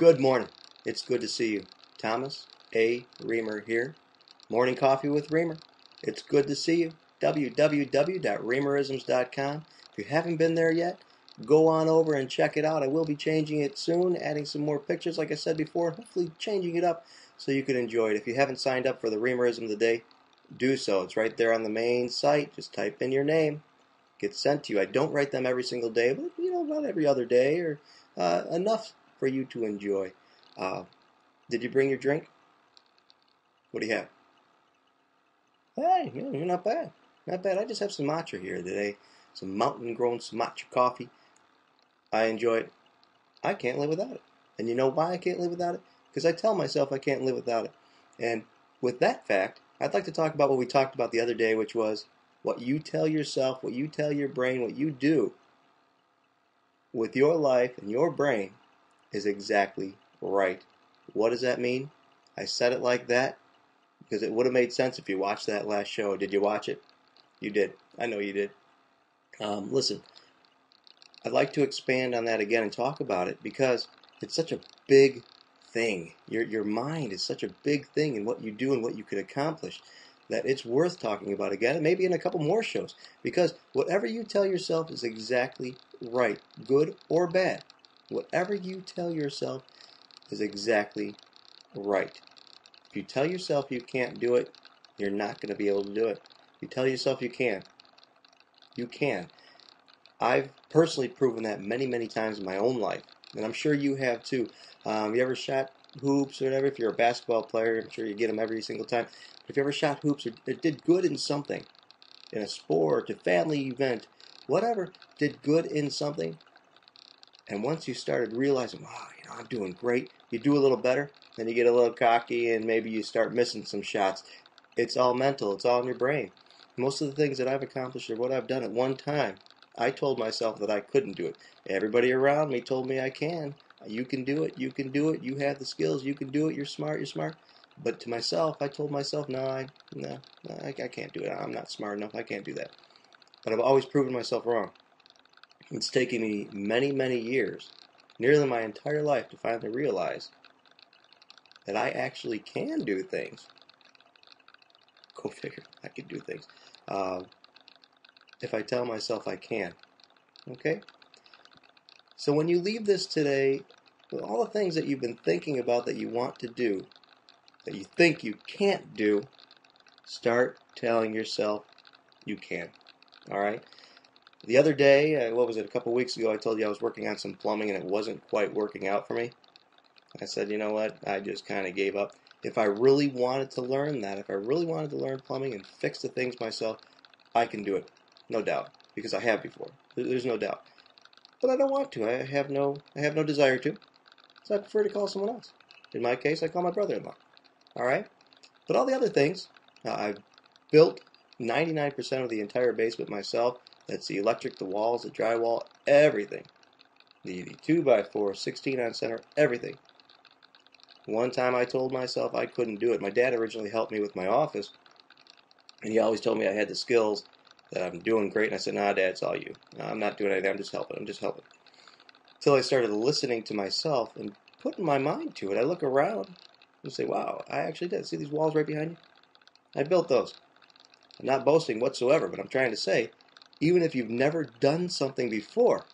Good morning. It's good to see you. Thomas A. Reamer here. Morning Coffee with Reamer. It's good to see you. www.reamerisms.com. If you haven't been there yet, go on over and check it out. I will be changing it soon, adding some more pictures like I said before, hopefully changing it up so you can enjoy it. If you haven't signed up for the Reamerism of the Day, do so. It's right there on the main site. Just type in your name. Get sent to you. I don't write them every single day, but about every other day or enough for you to enjoy. Did you bring your drink? What do you have? Hey, you're not bad. Not bad. I just have some matcha here today. Some mountain-grown matcha coffee. I enjoy it. I can't live without it. And you know why I can't live without it? Because I tell myself I can't live without it. And with that fact, I'd like to talk about what we talked about the other day, which was what you tell yourself, what you tell your brain, what you do with your life and your brain is exactly right. What does that mean? I said it like that because it would have made sense if you watched that last show. Did you watch it? You did. I know you did. Listen, I'd like to expand on that again and talk about it because it's such a big thing. Your mind is such a big thing in what you do and what you could accomplish that it's worth talking about again and maybe in a couple more shows because whatever you tell yourself is exactly right, good or bad. Whatever you tell yourself is exactly right. If you tell yourself you can't do it, you're not going to be able to do it. If you tell yourself you can, you can. I've personally proven that many, many times in my own life, and I'm sure you have too. You ever shot hoops or whatever? If you're a basketball player, I'm sure you get them every single time. If you ever shot hoops or did good in something, in a sport, a family event, whatever, did good in something, and once you started realizing, wow, I'm doing great, you do a little better, then you get a little cocky and maybe you start missing some shots. It's all mental. It's all in your brain. Most of the things that I've accomplished or what I've done at one time, I told myself that I couldn't do it. Everybody around me told me I can. You can do it. You can do it. You have the skills. You can do it. You're smart. You're smart. But to myself, I told myself, no, I can't do it. I'm not smart enough. I can't do that. But I've always proven myself wrong. It's taken me many, many years, nearly my entire life, to finally realize that I actually can do things. Go figure, I can do things. If I tell myself I can. Okay? So when you leave this today, with all the things that you've been thinking about that you want to do, that you think you can't do, start telling yourself you can. Alright? The other day, a couple weeks ago, I told you I was working on some plumbing and it wasn't quite working out for me. I said, you know what, I just kind of gave up. If I really wanted to learn that, if I really wanted to learn plumbing and fix the things myself, I can do it, no doubt, because I have before. There's no doubt. But I don't want to. I have no desire to. So I prefer to call someone else. In my case, I call my brother-in-law. All right? But all the other things, I've built 99% of the entire basement myself. That's the electric, the walls, the drywall, everything. The 2x4, 16 on center, everything. One time I told myself I couldn't do it. My dad originally helped me with my office, and he always told me I had the skills, that I'm doing great. And I said, nah, Dad, it's all you. No, I'm not doing anything. I'm just helping. Until I started listening to myself and putting my mind to it. I look around and say, wow, I actually did. See these walls right behind you? I built those. I'm not boasting whatsoever, but I'm trying to say, even if you've never done something before,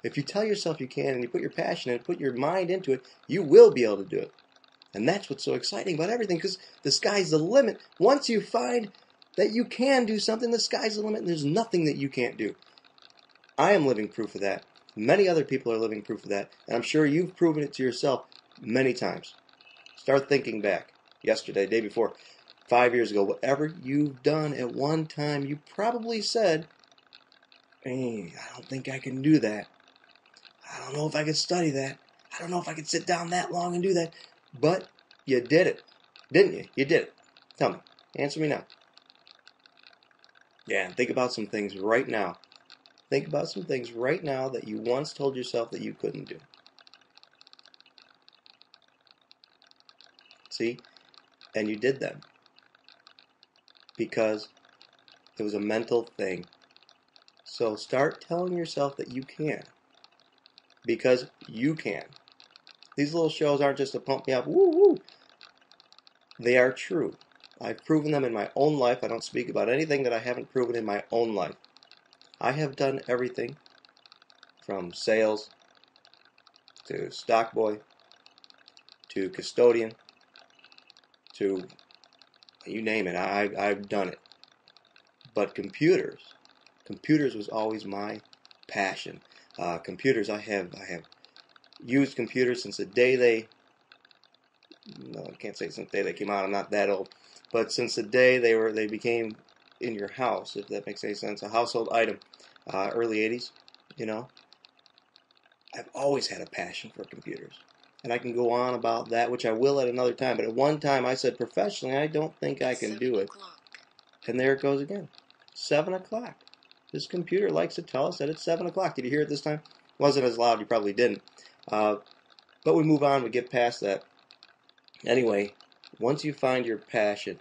if you tell yourself you can and you put your passion in it, put your mind into it, you will be able to do it. And that's what's so exciting about everything, because the sky's the limit. Once you find that you can do something, the sky's the limit and there's nothing that you can't do. I am living proof of that. Many other people are living proof of that. And I'm sure you've proven it to yourself many times. Start thinking back. Yesterday, day before, 5 years ago, whatever you've done at one time, you probably said, hey, I don't think I can do that. I don't know if I could study that. I don't know if I could sit down that long and do that. But you did it. Didn't you? You did it. Tell me. Answer me now. Yeah, and think about some things right now. Think about some things right now that you once told yourself that you couldn't do. See? And you did them. Because it was a mental thing. So start telling yourself that you can. Because you can. These little shows aren't just to pump me up. Woo woo. They are true. I've proven them in my own life. I don't speak about anything that I haven't proven in my own life. I have done everything from sales to stock boy to custodian to you name it. I've done it. But computers was always my passion. Computers, I have used computers since the day no, I can't say since the day they came out. I'm not that old, but since the day they became in your house, if that makes any sense, a household item, early '80s. You know, I've always had a passion for computers, and I can go on about that, which I will at another time. But at one time, I said professionally, I don't think I can do it, and there it goes again. 7 o'clock. This computer likes to tell us that it's 7 o'clock. Did you hear it this time? It wasn't as loud. You probably didn't. But we move on. We get past that. Anyway, once you find your passion,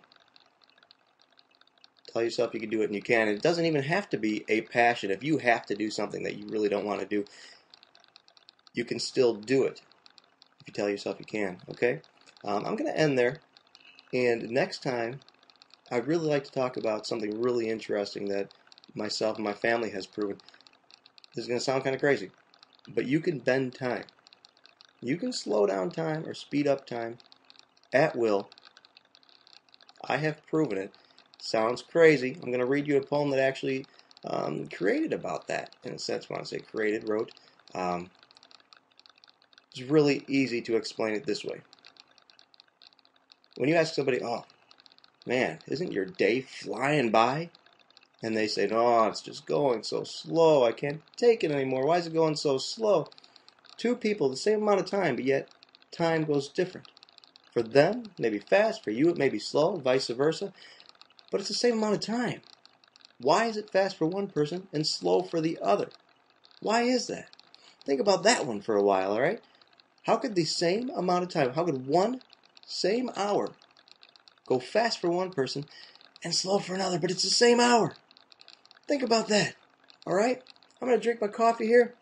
tell yourself you can do it, and you can. And it doesn't even have to be a passion. If you have to do something that you really don't want to do, you can still do it if you tell yourself you can. Okay? I'm going to end there. And next time, I'd really like to talk about something really interesting that myself and my family has proven. This is going to sound kind of crazy, but you can bend time. You can slow down time or speed up time at will. I have proven it. Sounds crazy. I'm going to read you a poem that actually created about that, in a sense. When I say created, wrote. It's really easy to explain it this way. When you ask somebody, oh, man, isn't your day flying by? And they say, no, it's just going so slow. I can't take it anymore. Why is it going so slow? Two people, the same amount of time, but yet time goes different. For them, it may be fast. For you, it may be slow, vice versa. But it's the same amount of time. Why is it fast for one person and slow for the other? Why is that? Think about that one for a while, all right? How could the same amount of time, how could one same hour go fast for one person and slow for another, but it's the same hour? Think about that, all right? I'm going to drink my coffee here.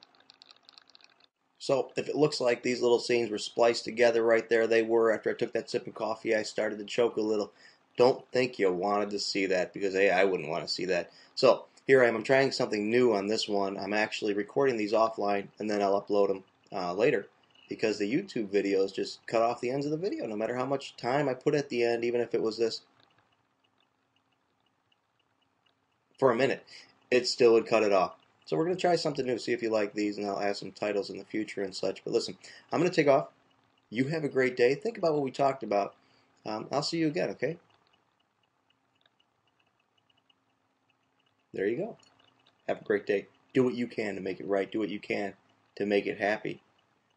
So if it looks like these little scenes were spliced together right there, they were. After I took that sip of coffee, I started to choke a little. Don't think you wanted to see that, because hey, I wouldn't want to see that. So here I am. I'm trying something new on this one. I'm actually recording these offline, and then I'll upload them later, because the YouTube videos just cut off the ends of the video. No matter how much time I put at the end, even if it was this for a minute, it still would cut it off. So we're going to try something new, see if you like these, and I'll add some titles in the future and such. But listen, I'm going to take off. You have a great day. Think about what we talked about. I'll see you again, okay? There you go. Have a great day. Do what you can to make it right. Do what you can to make it happy.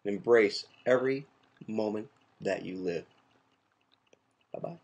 And embrace every moment that you live. Bye-bye.